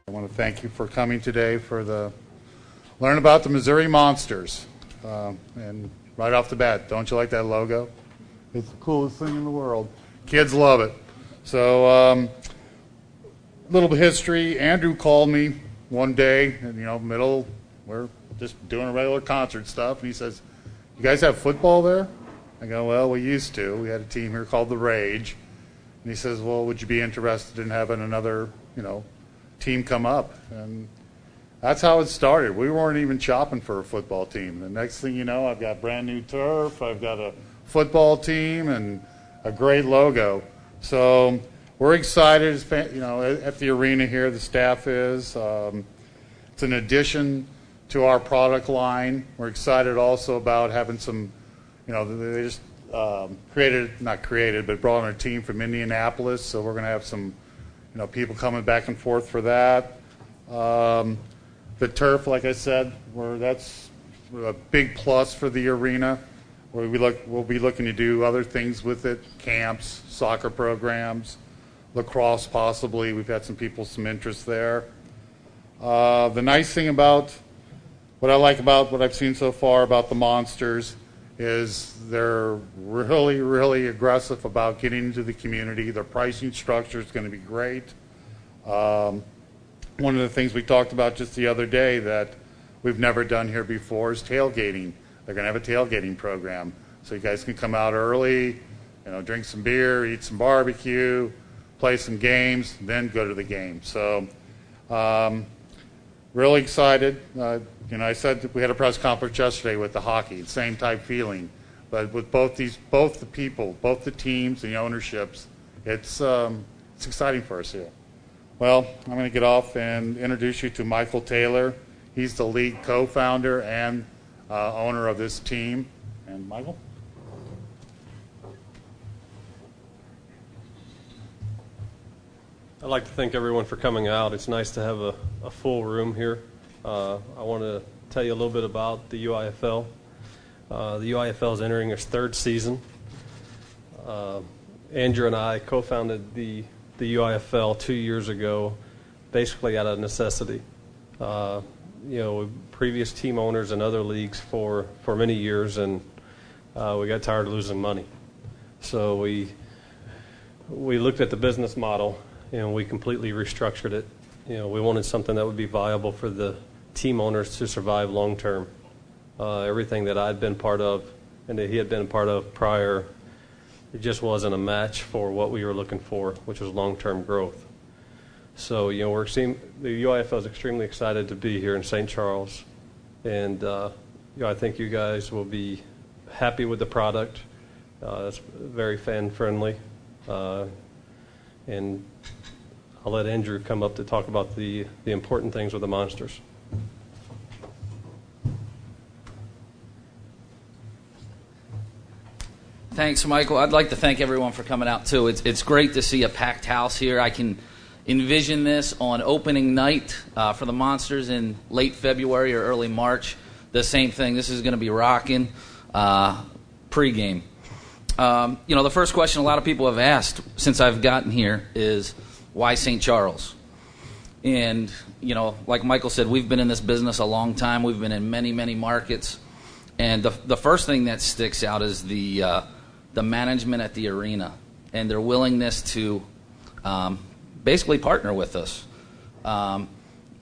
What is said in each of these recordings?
I want to thank you for coming today learn about the Missouri Monsters. And right off the bat, don't you like that logo? It's the coolest thing in the world. Kids love it. So, a little bit of history. Andrew called me one day, we're just doing a regular concert stuff, and he says, "You guys have football there?" I go, "Well, we used to. We had a team here called the Rage." And he says, "Well, would you be interested in having another, team come up?" And that's how it started. We weren't even shopping for a football team. The next thing you know, I've got brand new turf, I've got a football team, and a great logo. So we're excited, at the arena here, the staff is. It's an addition to our product line. We're excited also about having some, they just brought on a team from Indianapolis, so we're going to have some, people coming back and forth for that. The turf, like I said, that's a big plus for the arena. We'll be looking to do other things with it, camps, soccer programs, lacrosse possibly. We've had some interest there. The nice thing about what I like about what I've seen so far about the Monsters is they're really, really aggressive about getting into the community. Their pricing structure is going to be great. One of the things we talked about just the other day that we've never done here before is tailgating. They're going to have a tailgating program. So you guys can come out early, drink some beer, eat some barbecue, play some games, then go to the game. So really excited. I said that we had a press conference yesterday with the hockey, same type feeling. But with both the people, both the teams and the ownerships, it's exciting for us here. Well, I'm going to get off and introduce you to Michael Taylor. He's the lead co-founder and owner of this team. And Michael? I'd like to thank everyone for coming out. It's nice to have a full room here. I want to tell you a little bit about the UIFL. The UIFL is entering its third season. Andrew and I co-founded the UIFL 2 years ago, basically out of necessity. Previous team owners in other leagues for many years, and we got tired of losing money. So we looked at the business model, and we completely restructured it. We wanted something that would be viable for the team owners to survive long term. Everything that I'd been part of and that he had been a part of prior, it just wasn't a match for what we were looking for, which was long-term growth. So, the UIFL is extremely excited to be here in St. Charles, and I think you guys will be happy with the product. It's very fan-friendly, and I'll let Andrew come up to talk about the important things with the Monsters. Thanks, Michael. I'd like to thank everyone for coming out, too. It's great to see a packed house here. I can envision this on opening night for the Monsters in late February or early March. The same thing. This is going to be rocking pregame. The first question a lot of people have asked since I've gotten here is, why St. Charles? And, like Michael said, we've been in this business a long time. We've been in many, many markets. And the first thing that sticks out is the management at the arena and their willingness to basically partner with us.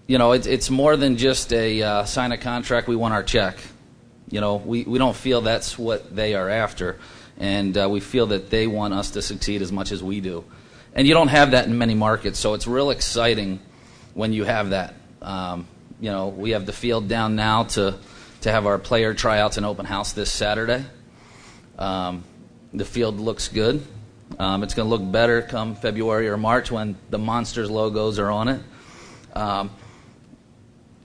It's more than just a sign a contract, we want our check. We don't feel that's what they are after, and we feel that they want us to succeed as much as we do. And you don't have that in many markets, so it's real exciting when you have that. We have the field down now to have our player tryouts and open house this Saturday. The field looks good. It's going to look better come February or March when the Monsters logos are on it.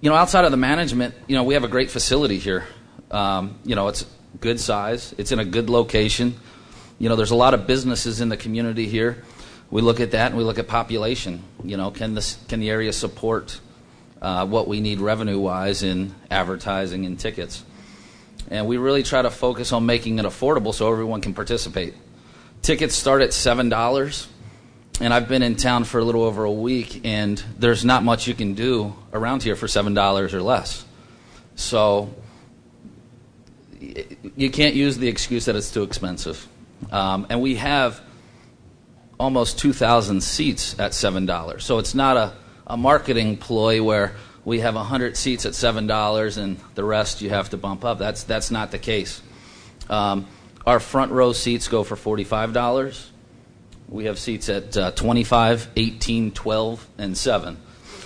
Outside of the management, we have a great facility here. It's good size. It's in a good location. There's a lot of businesses in the community here. We look at that and we look at population. Can the area support what we need revenue-wise in advertising and tickets? And we really try to focus on making it affordable so everyone can participate. Tickets start at $7. and I've been in town for a little over a week, and there's not much you can do around here for $7 or less. So you can't use the excuse that it's too expensive. And we have almost 2,000 seats at $7. So it's not a marketing ploy where we have 100 seats at $7 and the rest you have to bump up. That's not the case. Our front row seats go for $45. We have seats at 25, 18, 12, and 7.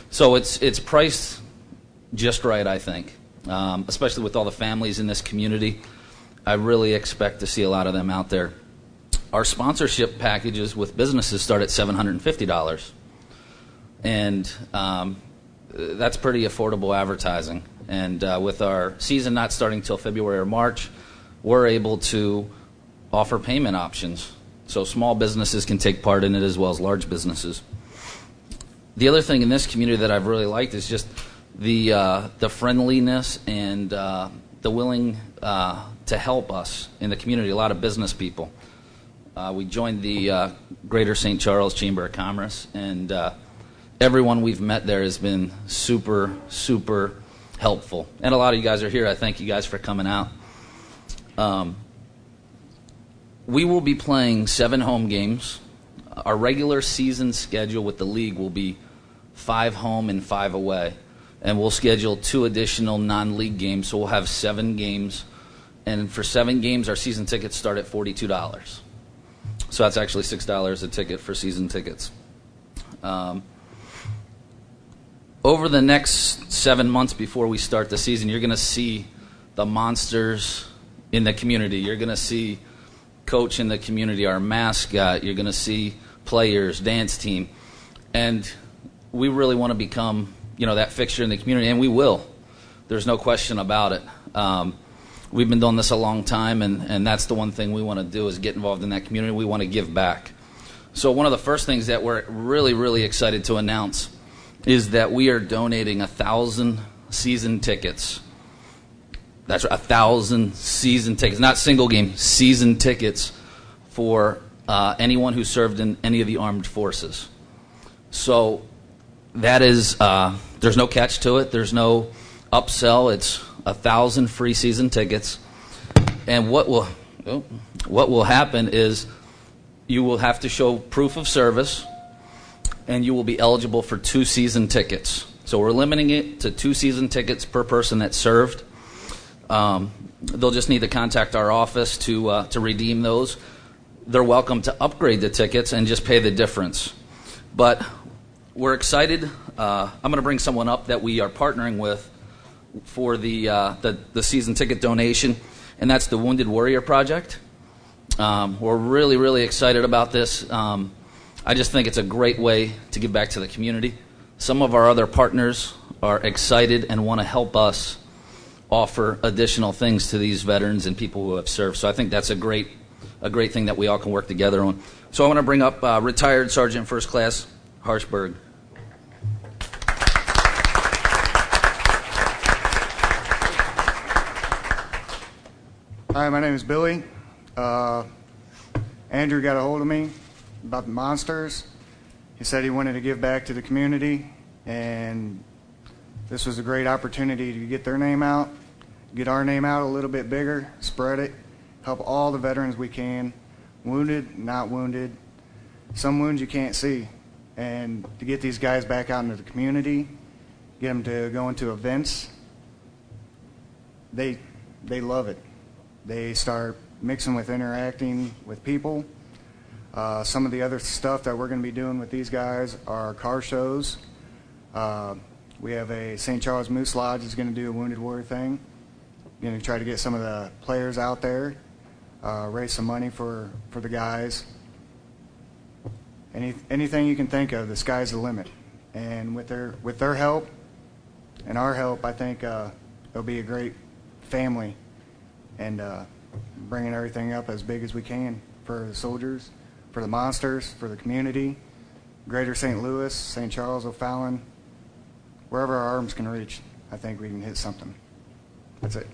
So it's priced just right, I think, especially with all the families in this community. I really expect to see a lot of them out there. Our sponsorship packages with businesses start at $750, and that's pretty affordable advertising. And with our season not starting till February or March, we're able to offer payment options, so small businesses can take part in it as well as large businesses. The other thing in this community that I've really liked is just the friendliness and the willing to help us in the community. A lot of business people. We joined the Greater St. Charles Chamber of Commerce, and everyone we've met there has been super, super helpful. And a lot of you guys are here. I thank you guys for coming out. We will be playing 7 home games. Our regular season schedule with the league will be 5 home and 5 away. And we'll schedule 2 additional non-league games, so we'll have 7 games. And for 7 games, our season tickets start at $42. So that's actually $6 a ticket for season tickets. Over the next 7 months before we start the season, you're going to see the monsters in the community. You're going to see Coach in the community, our mascot. You're going to see players, dance team. And we really want to become, that fixture in the community, and we will. There's no question about it. We've been doing this a long time, and that's the one thing we want to do is get involved in that community. We want to give back. So one of the first things that we're really, really excited to announce is that we are donating 1,000 season tickets. That's right, 1,000 season tickets, not single game, season tickets for anyone who served in any of the armed forces. So that is, there's no catch to it. There's no upsell. It's 1,000 free season tickets. And what will happen is you will have to show proof of service, and you will be eligible for 2 season tickets. So we're limiting it to 2 season tickets per person that served. They'll just need to contact our office to redeem those. They're welcome to upgrade the tickets and just pay the difference. But we're excited. I'm going to bring someone up that we are partnering with for the season ticket donation, and that's the Wounded Warrior Project. We're really, really excited about this. I just think it's a great way to give back to the community. Some of our other partners are excited and want to help us offer additional things to these veterans and people who have served. So I think that's a great thing that we all can work together on. So I want to bring up retired Sergeant First Class Harshberg. Hi, my name is Billy. Andrew got a hold of me about the monsters. He said he wanted to give back to the community, and this was a great opportunity to get their name out, get our name out a little bit bigger, spread it, help all the veterans we can, wounded, not wounded, some wounds you can't see, and to get these guys back out into the community, get them to go into events. They love it. They start mixing with interacting with people. Some of the other stuff that we're going to be doing with these guys are car shows. We have a St. Charles Moose Lodge is going to do a Wounded Warrior thing. Going to try to get some of the players out there, raise some money for the guys. Anything you can think of, the sky's the limit. And with their help and our help, I think it'll be a great family, and bringing everything up as big as we can for the soldiers, for the monsters, for the community, Greater St. Louis, St. Charles, O'Fallon, wherever our arms can reach, I think we can hit something. That's it.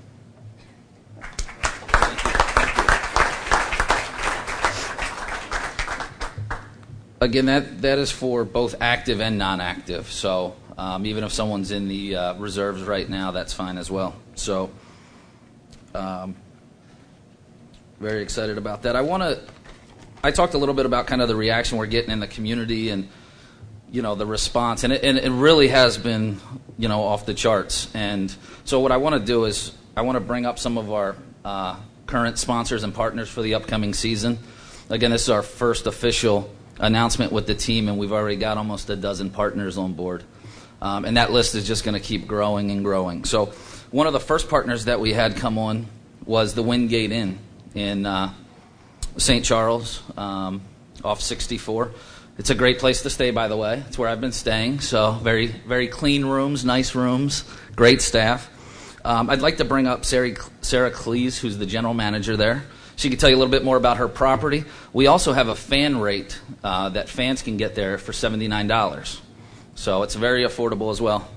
again, that is for both active and non-active. So even if someone's in the reserves right now, that's fine as well. So very excited about that. I talked a little bit about kind of the reaction we're getting in the community and, the response. And it really has been, off the charts. And so what I want to do is I want to bring up some of our current sponsors and partners for the upcoming season. Again, this is our first official announcement with the team, and we've already got almost a dozen partners on board. And that list is just going to keep growing and growing. So one of the first partners that we had come on was the Wingate Inn in St. Charles, off 64. It's a great place to stay, by the way. It's where I've been staying. So very, very clean rooms, nice rooms, great staff. I'd like to bring up Sarah Cleese, who's the general manager there. She can tell you a little bit more about her property. We also have a fan rate that fans can get there for $79. So it's very affordable as well.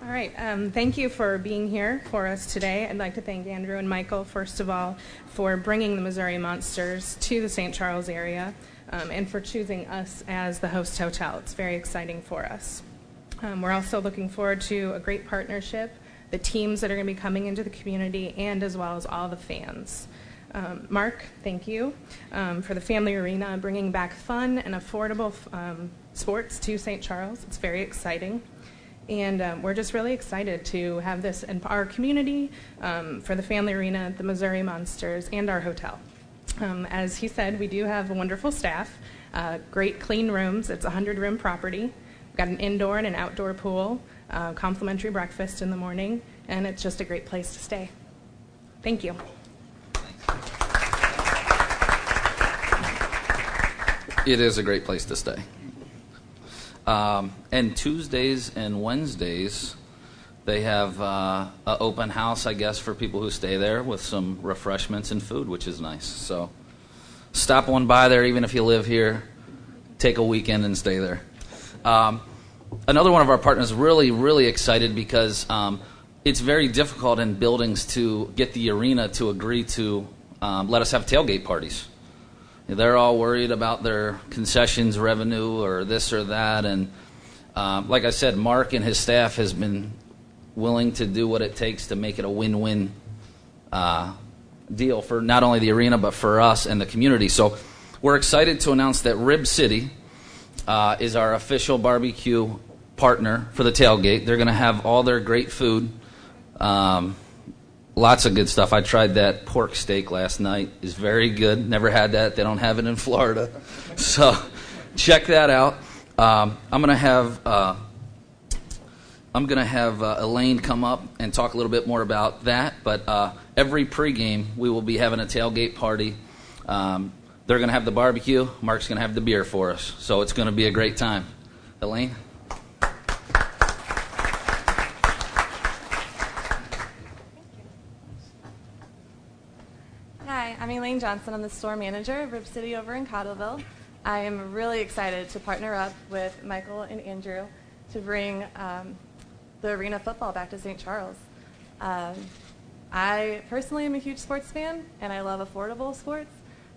All right. Thank you for being here for us today. I'd like to thank Andrew and Michael, first of all, for bringing the Missouri Monsters to the St. Charles area and for choosing us as the host hotel. It's very exciting for us. We're also looking forward to a great partnership, the teams that are going to be coming into the community, and as well as all the fans. Mark, thank you for the Family Arena, bringing back fun and affordable sports to St. Charles. It's very exciting. And we're just really excited to have this in our community for the Family Arena, the Missouri Monsters, and our hotel. As he said, we do have a wonderful staff, great clean rooms. It's a 100-room property. We've got an indoor and an outdoor pool, complimentary breakfast in the morning, and it's just a great place to stay. Thank you. It is a great place to stay. And Tuesdays and Wednesdays, they have an open house, I guess, for people who stay there with some refreshments and food, which is nice. So stop on by there, even if you live here. Take a weekend and stay there. Another one of our partners is really, really excited because it's very difficult in buildings to get the arena to agree to let us have tailgate parties. They're all worried about their concessions revenue or this or that. And like I said, Mark and his staff has been willing to do what it takes to make it a win-win deal for not only the arena but for us and the community. So we're excited to announce that Rib City is our official barbecue partner for the tailgate. They're going to have all their great food. Lots of good stuff. I tried that pork steak last night. It's very good. Never had that. They don't have it in Florida. So check that out. I'm going to have ELAINE come up and talk a little bit more about that. But every pregame, we will be having a tailgate party. They're going to have the barbecue. Mark's going to have the beer for us. So it's going to be a great time. ELAINE? Hi, I'm ELAINE Johnson. I'm the store manager of Rib City over in Cottleville. I am really excited to partner up with Michael and Andrew to bring the arena football back to St. Charles. I personally am a huge sports fan, and I love affordable sports.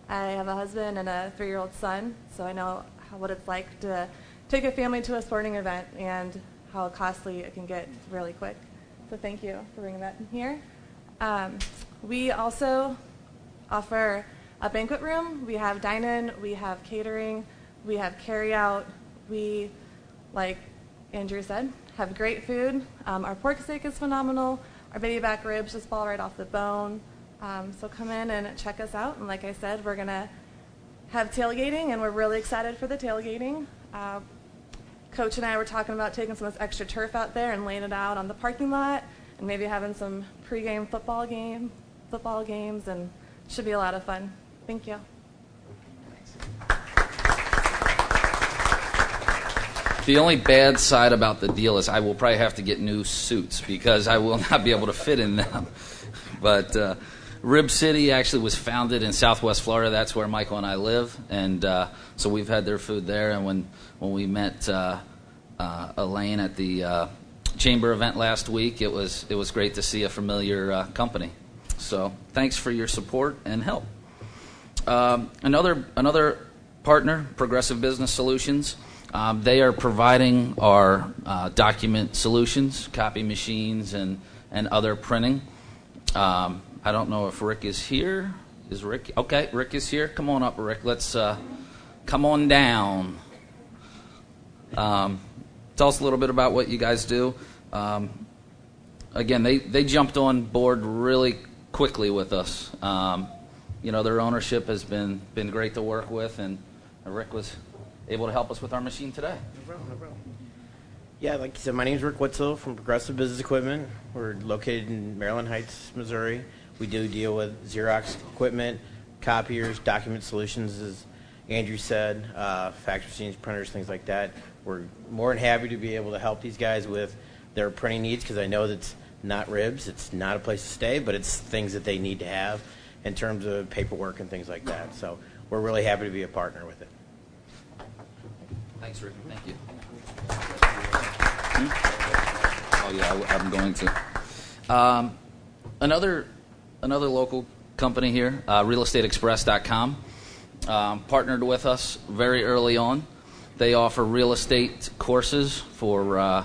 I have a husband and a 3-year-old son, so I know what it's like to take a family to a sporting event and how costly it can get really quick. So thank you for bringing that in here. We also offer a banquet room. We have dine-in, we have catering, we have carry-out. We, like Andrew said, have great food. Our pork steak is phenomenal. Our baby back ribs just fall right off the bone. So come in and check us out. And like I said, we're going to have tailgating, and we're really excited for the tailgating. Coach and I were talking about taking some of this extra turf out there and laying it out on the parking lot and maybe having some pregame football games, and should be a lot of fun. Thank you. The only bad side about the deal is I will probably have to get new suits because I will not be able to fit in them. But Rib City actually was founded in Southwest Florida. That's where Michael and I live. And so we've had their food there. And when we met ELAINE at the chamber event last week. It was great to see a familiar company. So thanks for your support and help. Another partner, Progressive Business Solutions. They are providing our document solutions, copy machines, and other printing. I don't know if Rick is here. Is Rick? Okay, Rick is here. Come on up, Rick. Let's come on down. Tell us a little bit about what you guys do. Again, they jumped on board really quickly with us. Their ownership has been great to work with, and Rick was able to help us with our machine today. No problem. Yeah, like you said, my name is Rick Witzel from Progressive Business Equipment. We're located in Maryland Heights, Missouri. We do deal with Xerox equipment, copiers, document solutions, as Andrew said, fax machines, printers, things like that. We're more than happy to be able to help these guys with their printing needs, because I know that's not ribs, it's not a place to stay, but it's things that they need to have in terms of paperwork and things like that. So we're really happy to be a partner with it. Thanks, Rick. Thank you. Oh yeah, I'm going to. Another local company here, realestateexpress.com, partnered with us very early on. They offer real estate courses for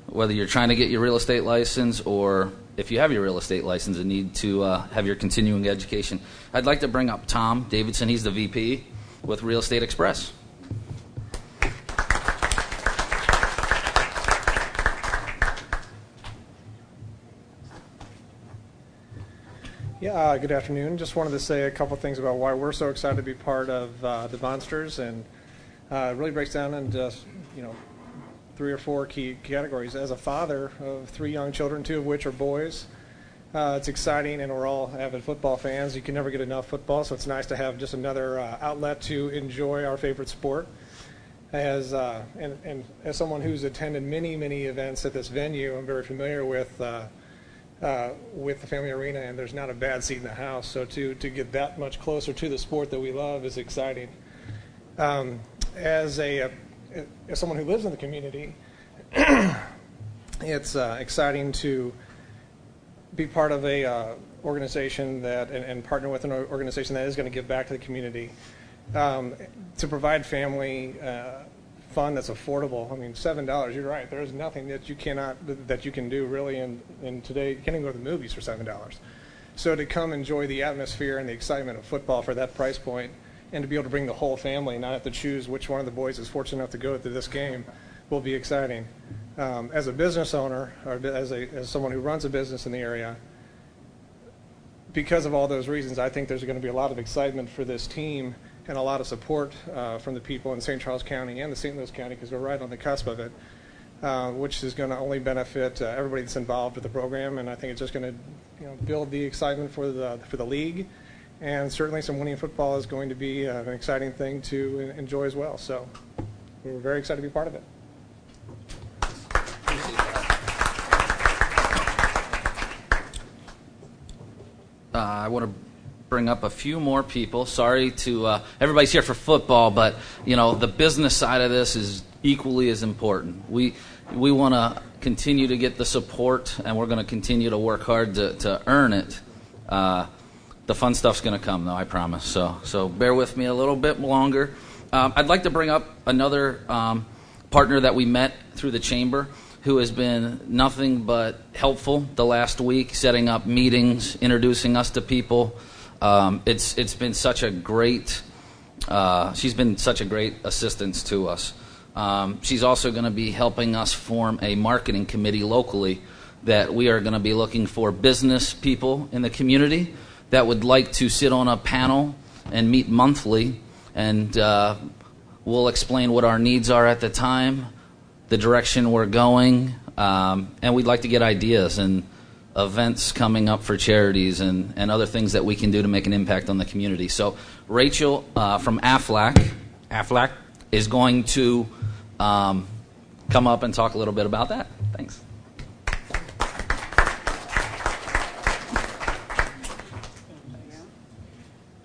whether you're trying to get your real estate license or if you have your real estate license and need to have your continuing education. I'd like to bring up Tom Davidson. He's the VP with Real Estate Express. Yeah, good afternoon. Just wanted to say a couple things about why we're so excited to be part of the Monsters, and it really breaks down into 3 or 4 key categories. As a father of 3 young children, 2 of which are boys, it's exciting, and we're all avid football fans. You can never get enough football, so it's nice to have just another outlet to enjoy our favorite sport. As someone who's attended many events at this venue, I'm very familiar with the family arena, and there's not a bad seat in the house. So to get that much closer to the sport that we love is exciting. As someone who lives in the community, it's exciting to be part of a organization that and partner with an organization that is going to give back to the community, to provide family fun that's affordable. I mean, $7, you're right. There's nothing that you can do really in today. You can't even go to the movies for $7. So to come enjoy the atmosphere and the excitement of football for that price point, and to be able to bring the whole family, not have to choose which one of the boys is fortunate enough to go to this game, will be exciting. As a business owner, or as someone who runs a business in the area, because of all those reasons, I think there's going to be a lot of excitement for this team and a lot of support from the people in St. Charles County and the St. Louis County, because we're right on the cusp of it, which is going to only benefit everybody that's involved with the program, and I think it's just going to build the excitement for the league. And certainly some winning football is going to be an exciting thing to enjoy as well. So we're very excited to be part of it. I want to bring up a few more people. Sorry to everybody's here for football, but the business side of this is equally as important. We want to continue to get the support, and we're going to continue to work hard to earn it. The fun stuff's going to come, though, I promise. So bear with me a little bit longer. I'd like to bring up another partner that we met through the chamber, who has been nothing but helpful the last week, setting up meetings, introducing us to people. It's been such a great. She's been such a great assistance to us. She's also going to be helping us form a marketing committee locally that we are going to be looking for business people in the community that would like to sit on a panel and meet monthly, and we'll explain what our needs are at the time, the direction we're going, and we'd like to get ideas and events coming up for charities and other things that we can do to make an impact on the community. So Rachel from AFLAC is going to come up and talk a little bit about that. Thanks.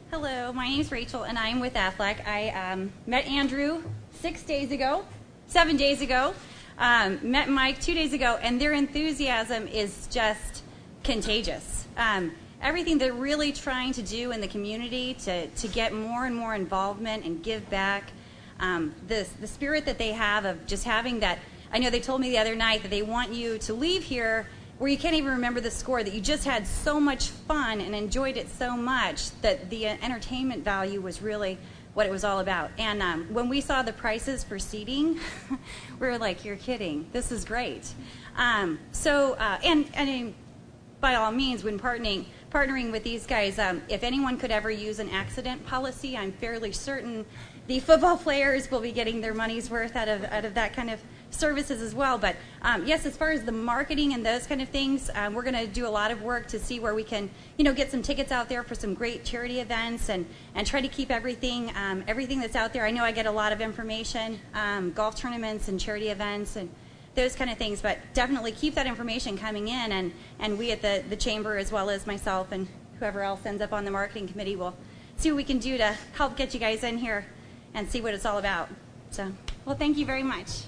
Hello, my name is Rachel, and I'm with AFLAC. I met Andrew 7 days ago. Met Mike 2 days ago, and their enthusiasm is just contagious. Everything they're really trying to do in the community to get more and more involvement and give back. The spirit that they have of just having that. I know they told me the other night that they want you to leave here where you can't even remember the score, that you just had so much fun and enjoyed it so much that the entertainment value was really what it was all about. And when we saw the prices for seating, we were like, you're kidding. This is great. And by all means, when partnering with these guys, if anyone could ever use an accident policy, I'm fairly certain the football players will be getting their money's worth out of that kind of services as well. But yes, as far as the marketing and those kind of things, we're going to do a lot of work to see where we can, get some tickets out there for some great charity events and try to keep everything that's out there. I know I get a lot of information, golf tournaments and charity events and those kind of things, but definitely keep that information coming in, and we at the chamber, as well as myself and whoever else ends up on the marketing committee, will see what we can do to help get you guys in here and see what it's all about. So, well, thank you very much.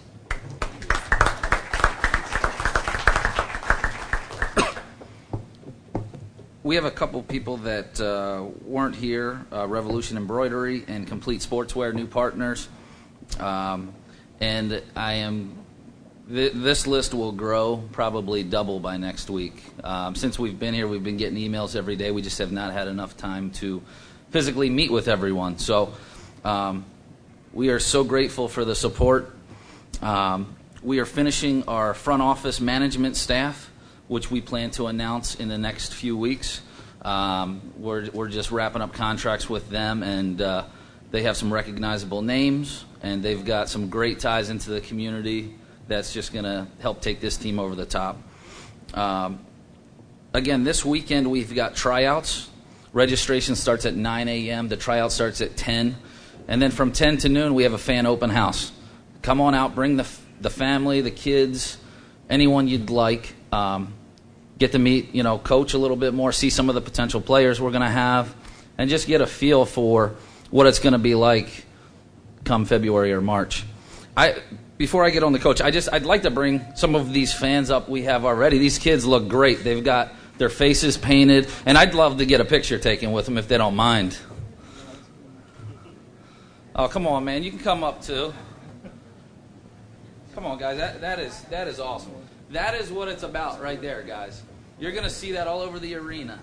We have a couple people that weren't here, Revolution Embroidery and Complete Sportswear, new partners. And this list will grow, probably double by next week. Since we've been here, we've been getting emails every day. We just have not had enough time to physically meet with everyone. So we are so grateful for the support. We are finishing our front office management staff, which we plan to announce in the next few weeks. We're just wrapping up contracts with them, and they have some recognizable names, and they've got some great ties into the community that's just going to help take this team over the top. Again, this weekend we've got tryouts. Registration starts at 9 a.m. The tryout starts at 10. And then from 10 to noon, we have a fan open house. Come on out, bring the family, the kids, anyone you'd like. Get to meet, coach a little bit more, see some of the potential players we're going to have, and just get a feel for what it's going to be like come February or March. Before I get on the coach, I'd like to bring some of these fans up we have already. These kids look great. They've got their faces painted, and I'd love to get a picture taken with them if they don't mind. Oh, come on, man. You can come up, too. Come on, guys. That is awesome. That is what it's about right there, guys. You're going to see that all over the arena.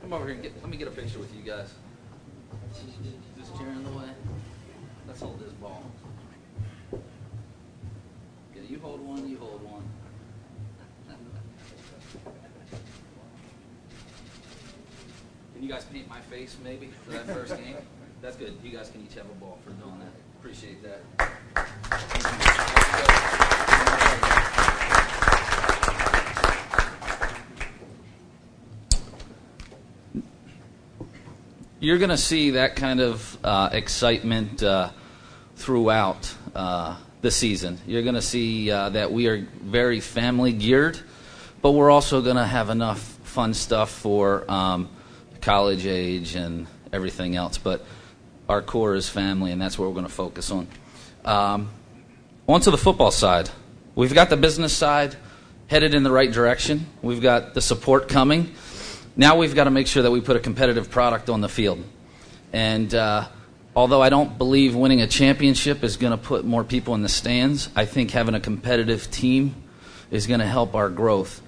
Come over here. Let me get a picture with you guys. Is this chair in the way? Let's hold this ball. Yeah, you hold one, you hold one. Can you guys paint my face, maybe, for that first game? That's good. You guys can each have a ball for doing that. Appreciate that. You're going to see that kind of excitement throughout the season. You're going to see that we are very family geared, but we're also going to have enough fun stuff for college age and everything else. But our core is family, and that's what we're going to focus on. On to the football side. We've got the business side headed in the right direction. We've got the support coming. Now we've got to make sure that we put a competitive product on the field. And although I don't believe winning a championship is going to put more people in the stands, I think having a competitive team is going to help our growth.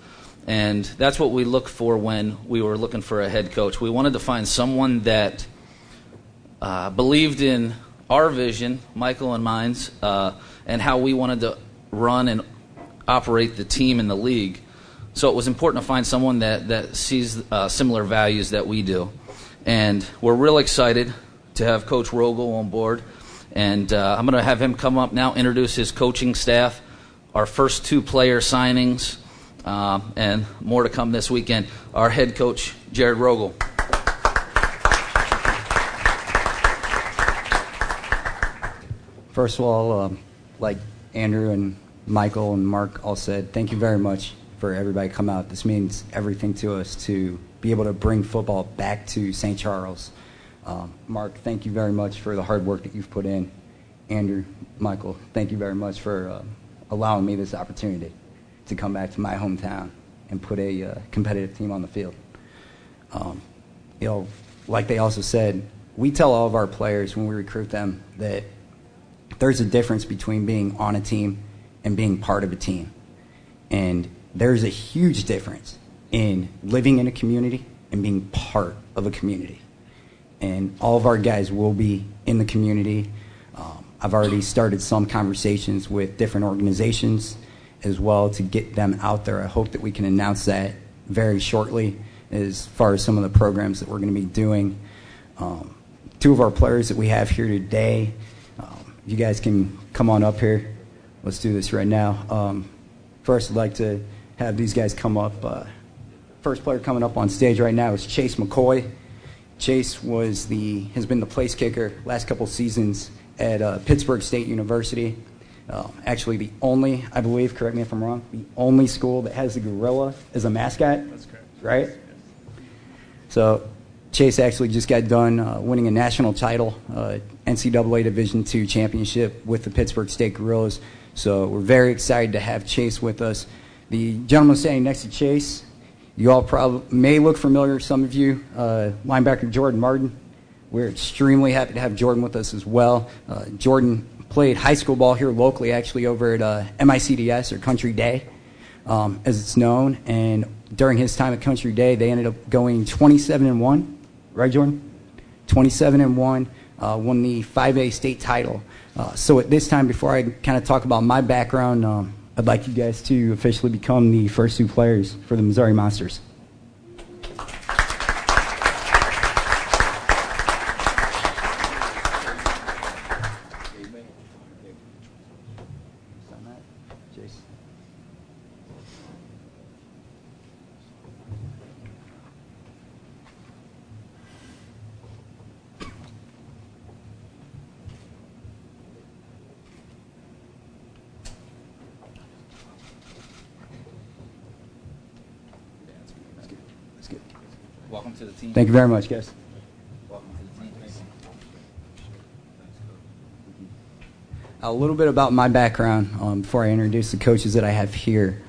And that's what we looked for when we were looking for a head coach. We wanted to find someone that believed in our vision, Michael and mine's, and how we wanted to run and operate the team in the league. So it was important to find someone that sees similar values that we do. And we're real excited to have Coach Rogel on board. And I'm going to have him come up now, introduce his coaching staff, our first 2 player signings, and more to come this weekend. Our head coach, Jared Rogel. First of all, like Andrew and Michael and Mark all said, thank you very much for everybody to come out. This means everything to us to be able to bring football back to St. Charles. Mark, thank you very much for the hard work that you've put in. Andrew, Michael, thank you very much for allowing me this opportunity to come back to my hometown and put a competitive team on the field. Like they also said, we tell all of our players when we recruit them that there's a difference between being on a team and being part of a team. And there's a huge difference in living in a community and being part of a community. And all of our guys will be in the community. I've already started some conversations with different organizations as well to get them out there. I hope that we can announce that very shortly as far as some of the programs that we're going to be doing. Two of our players that we have here today, you guys can come on up here. Let's do this right now. First, I'd like to have these guys come up. First player coming up on stage right now is Chase McCoy. Chase has been the place kicker last couple seasons at Pittsburgh State University. Actually the only, I believe, correct me if I'm wrong, the only school that has the gorilla as a mascot. That's correct. Right? Yes. So Chase actually just got done winning a national title, NCAA Division II championship with the Pittsburgh State Gorillas. So we're very excited to have Chase with us. The gentleman standing next to Chase, you all probably may look familiar, some of you, linebacker Jordan Martin. We're extremely happy to have Jordan with us as well. Jordan played high school ball here locally, actually over at MICDS, or Country Day, as it's known. And during his time at Country Day, they ended up going 27-1. Right, Jordan? 27-1, won the 5A state title. So at this time, before I kind of talk about my background, I'd like you guys to officially become the first two players for the Missouri Monsters. Welcome to the team. Thank you very much, guys. Welcome to the team. A little bit about my background before I introduce the coaches that I have here.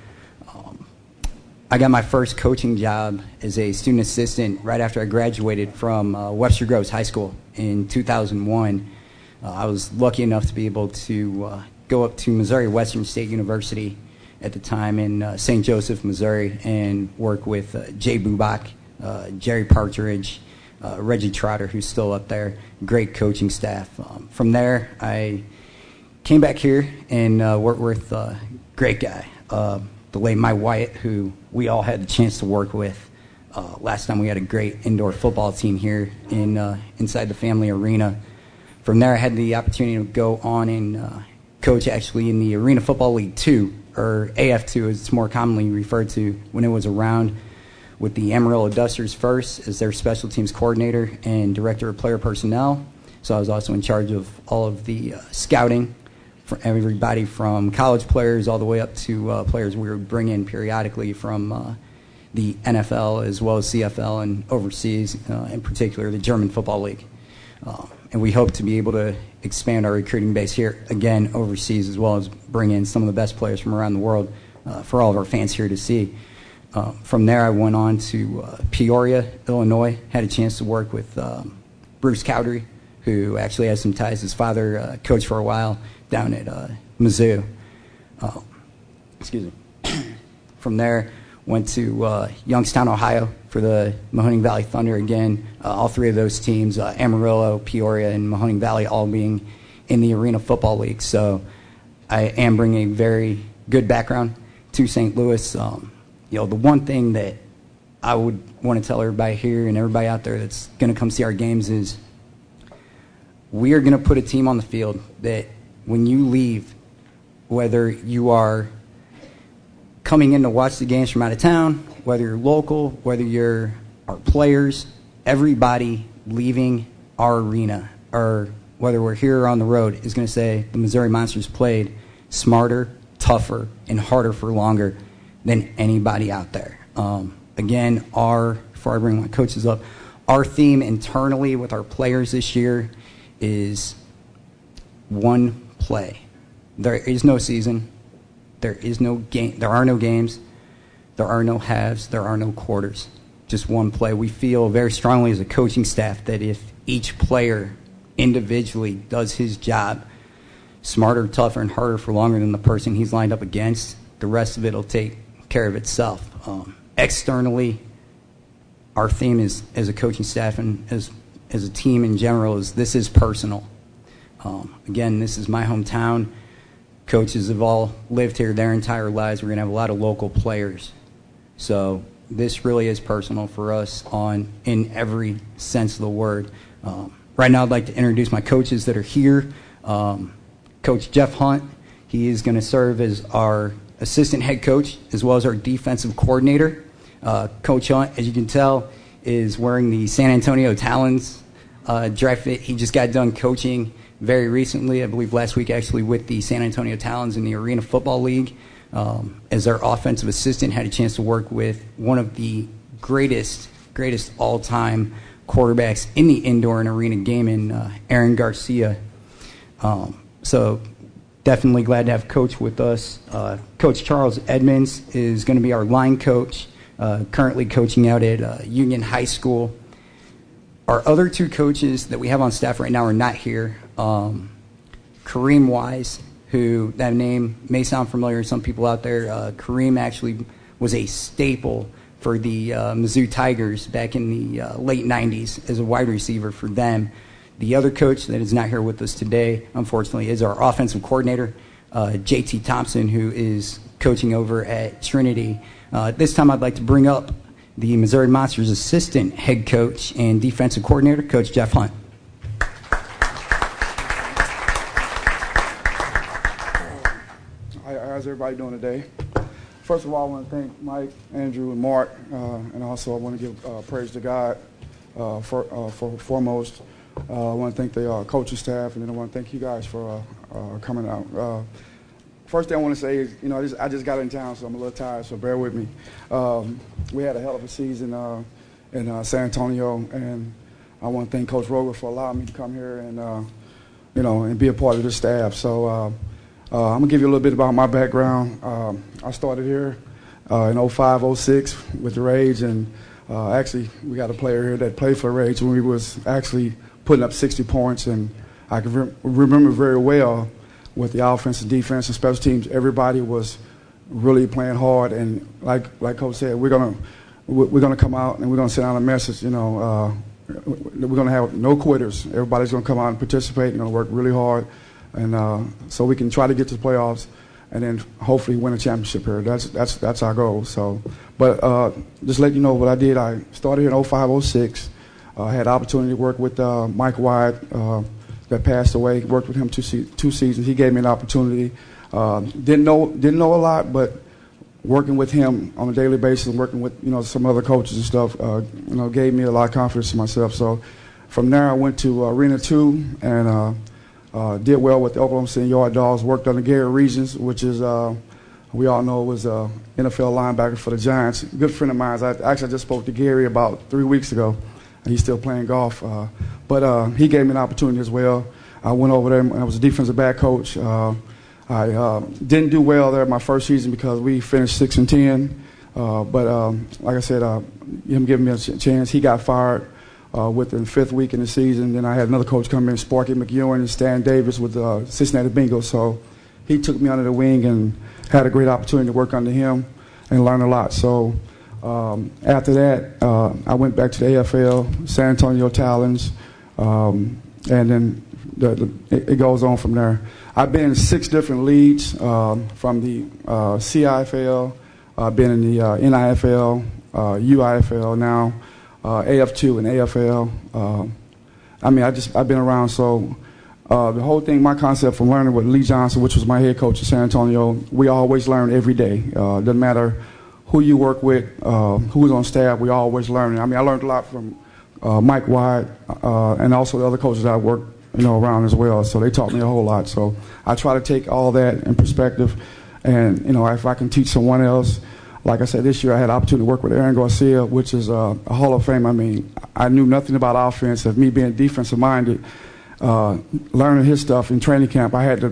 I got my first coaching job as a student assistant right after I graduated from Webster Groves High School in 2001. I was lucky enough to be able to go up to Missouri Western State University at the time in St. Joseph, Missouri, and work with Jay Bubak, Jerry Partridge, Reggie Trotter, who's still up there. Great coaching staff. From there, I came back here and worked with a great guy, the late Mike Wyatt, who we all had the chance to work with. Last time we had a great indoor football team here inside the family arena. From there, I had the opportunity to go on and coach actually in the Arena Football League 2, or AF2 as it's more commonly referred to when it was around, with the Amarillo Dusters first as their special teams coordinator and director of player personnel. So I was also in charge of all of the scouting for everybody from college players all the way up to players we would bring in periodically from the NFL as well as CFL and overseas, in particular the German Football League. And we hope to be able to expand our recruiting base here again overseas, as well as bring in some of the best players from around the world for all of our fans here to see. From there, I went on to Peoria, Illinois. Had a chance to work with Bruce Cowdery, who actually has some ties. His father coached for a while down at Mizzou. Excuse me. From there, went to Youngstown, Ohio for the Mahoning Valley Thunder again. All three of those teams, Amarillo, Peoria, and Mahoning Valley, all being in the Arena Football League. So I am bringing a very good background to St. Louis. The one thing that I would want to tell everybody here and everybody out there that's going to come see our games is we are going to put a team on the field that when you leave, whether you are coming in to watch the games from out of town, whether you're local, whether you're our players, everybody leaving our arena, or whether we're here or on the road, is going to say the Missouri Monsters played smarter, tougher, and harder for longer than anybody out there. Again, before I bring my coaches up, our theme internally with our players this year is one play. There is no season. There is no game. There are no games. There are no halves. There are no quarters. Just one play. We feel very strongly as a coaching staff that if each player individually does his job smarter, tougher, and harder for longer than the person he's lined up against, the rest of it will take care of itself. Externally, our theme is, as a coaching staff and as a team in general, is this is personal. Again, this is my hometown. Coaches have all lived here their entire lives. We're going to have a lot of local players. So this really is personal for us in every sense of the word. Right now I'd like to introduce my coaches that are here. Coach Jeff Hunt, he is going to serve as our assistant head coach as well as our defensive coordinator. Coach Hunt, as you can tell, is wearing the San Antonio Talons dry fit. He just got done coaching very recently, I believe last week actually, with the San Antonio Talons in the Arena Football League. As our offensive assistant, had a chance to work with one of the greatest all-time quarterbacks in the indoor and arena game in Aaron Garcia. So definitely glad to have Coach with us. Coach Charles Edmonds is going to be our line coach, currently coaching out at Union High School. Our other two coaches that we have on staff right now are not here. Kareem Wise, who that name may sound familiar to some people out there. Kareem actually was a staple for the Mizzou Tigers back in the late 90s as a wide receiver for them. The other coach that is not here with us today, unfortunately, is our offensive coordinator, JT Thompson, who is coaching over at Trinity. This time I'd like to bring up the Missouri Monsters assistant head coach and defensive coordinator, Coach Jeff Hunt. How's everybody doing today? First of all, I want to thank Mike, Andrew, and Mark, and also I want to give praise to God for foremost. I want to thank the coaching staff, and then I want to thank you guys for coming out. First thing I want to say is, I just got in town, so I'm a little tired, so bear with me. We had a hell of a season in San Antonio, and I want to thank Coach Roger for allowing me to come here and, and be a part of this staff. So I'm going to give you a little bit about my background. I started here in 05, 06 with the Rage, and actually we got a player here that played for the Rage when we was actually putting up 60 points, and I can remember very well with the offense and defense and special teams, everybody was really playing hard, and like Coach said, we're gonna come out and we're gonna send out a message. We're gonna have no quitters. Everybody's gonna come out and participate. We're gonna work really hard, and so we can try to get to the playoffs, and then hopefully win a championship here. That's our goal. So, but just let you know what I did. I started here in 05, 06. I had the opportunity to work with Mike Wyatt. That passed away. Worked with him two seasons. He gave me an opportunity. Didn't know a lot, but working with him on a daily basis, and working with some other coaches and stuff, gave me a lot of confidence in myself. So from there, I went to Arena 2 and did well with the Oklahoma City Yard Dogs. Worked under Gary Regents, which is we all know was a NFL linebacker for the Giants. Good friend of mine. I just spoke to Gary about 3 weeks ago. He's still playing golf, but he gave me an opportunity as well. I went over there and I was a defensive back coach. I didn't do well there my first season because we finished 6-10. But like I said, him giving me a chance, he got fired within the 5th week in the season. Then I had another coach come in, Sparky McEwen and Stan Davis with the Cincinnati Bengals. So he took me under the wing and had a great opportunity to work under him and learn a lot. So. After that, I went back to the AFL, San Antonio Talons, and then it goes on from there. I've been in 6 different leagues from the CIFL, I've been in the NIFL, UIFL now, AF2 and AFL. I've been around, so the whole thing, my concept from learning with Lee Johnson, which was my head coach at San Antonio, we always learn every day. Doesn't matter who you work with, who's on staff, we always learn. I learned a lot from Mike Wyatt and also the other coaches I worked around as well. So they taught me a whole lot. So I try to take all that in perspective, and if I can teach someone else. Like I said, this year I had the opportunity to work with Aaron Garcia, which is a Hall of Fame. I knew nothing about offense. Of me being defensive minded, learning his stuff in training camp, I had to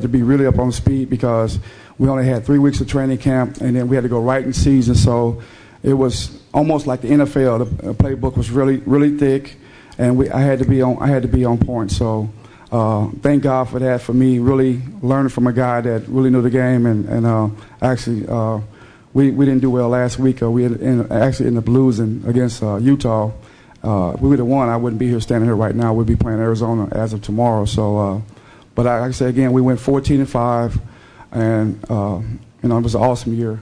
be really up on speed because we only had 3 weeks of training camp, and then we had to go right in season. So it was almost like the NFL. The playbook was really thick, and I had to be on point. So thank God for that. For me, really learning from a guy that really knew the game, and actually we didn't do well last week. We actually ended up losing against Utah. If we would have won, I wouldn't be here standing here right now. We'd be playing Arizona as of tomorrow. So, but like I said again, we went 14-5, and it was an awesome year.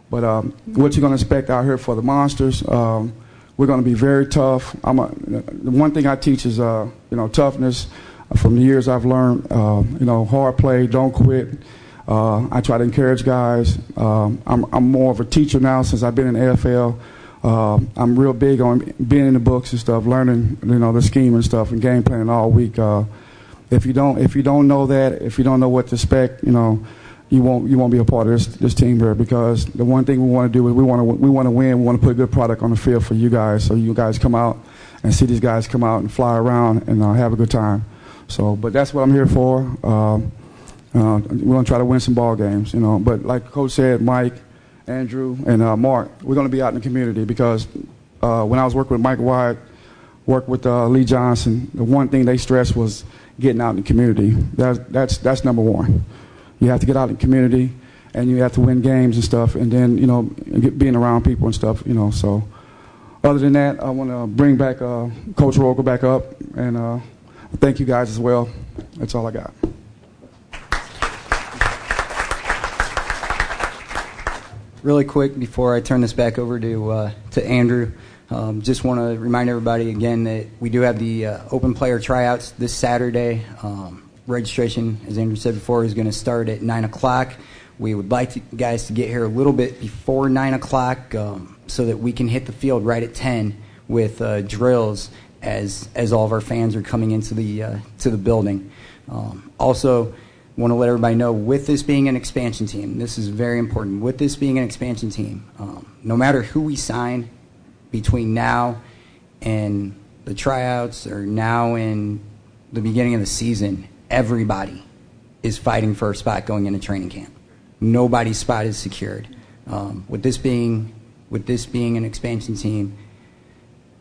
But what you're going to expect out here for the Monsters, we're going to be very tough. The one thing I teach is toughness. From the years I've learned, hard play, don't quit. I try to encourage guys. I'm more of a teacher now since I've been in the AFL. I'm real big on being in the books and stuff, learning the scheme and stuff, and game planning all week. If you don't know that, if you don't know what to expect, you won't be a part of this team here, because the one thing we want to do is we want to win. We want to put a good product on the field for you guys, so you guys come out and see these guys come out and fly around and have a good time. So, but that's what I'm here for. We're going to try to win some ball games, But like Coach said, Mike, Andrew, and Mark, we're going to be out in the community, because when I was working with Mike White, worked with Lee Johnson, the one thing they stressed was getting out in the community. That's number one. You have to get out in the community, and you have to win games and stuff, and then being around people and stuff. So other than that, I want to bring back Coach Roker back up, and thank you guys as well. That's all I got. Really quick before I turn this back over to Andrew, just want to remind everybody again that we do have the open player tryouts this Saturday. Registration, as Andrew said before, is going to start at 9 o'clock. We would like you guys to get here a little bit before 9 o'clock so that we can hit the field right at 10 with drills as all of our fans are coming into the building. Also, want to let everybody know, with this being an expansion team, this is very important. With this being an expansion team, no matter who we sign between now and the tryouts or now and the beginning of the season, everybody is fighting for a spot going into training camp. Nobody's spot is secured. With this being an expansion team,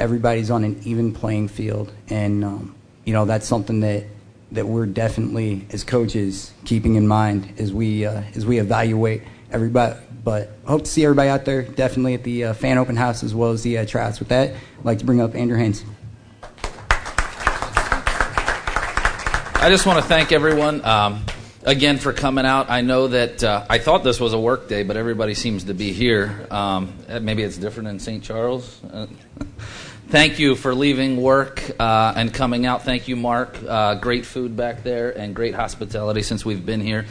everybody's on an even playing field, and that's something that we're definitely, as coaches, keeping in mind as we evaluate everybody. But I hope to see everybody out there, definitely at the fan open house as well as the tryouts. With that, I'd like to bring up Andrew Haines. I just want to thank everyone again for coming out. I know that I thought this was a work day, but everybody seems to be here. Maybe it's different in St. Charles. Thank you for leaving work and coming out. Thank you, Mark. Great food back there and great hospitality since we've been here.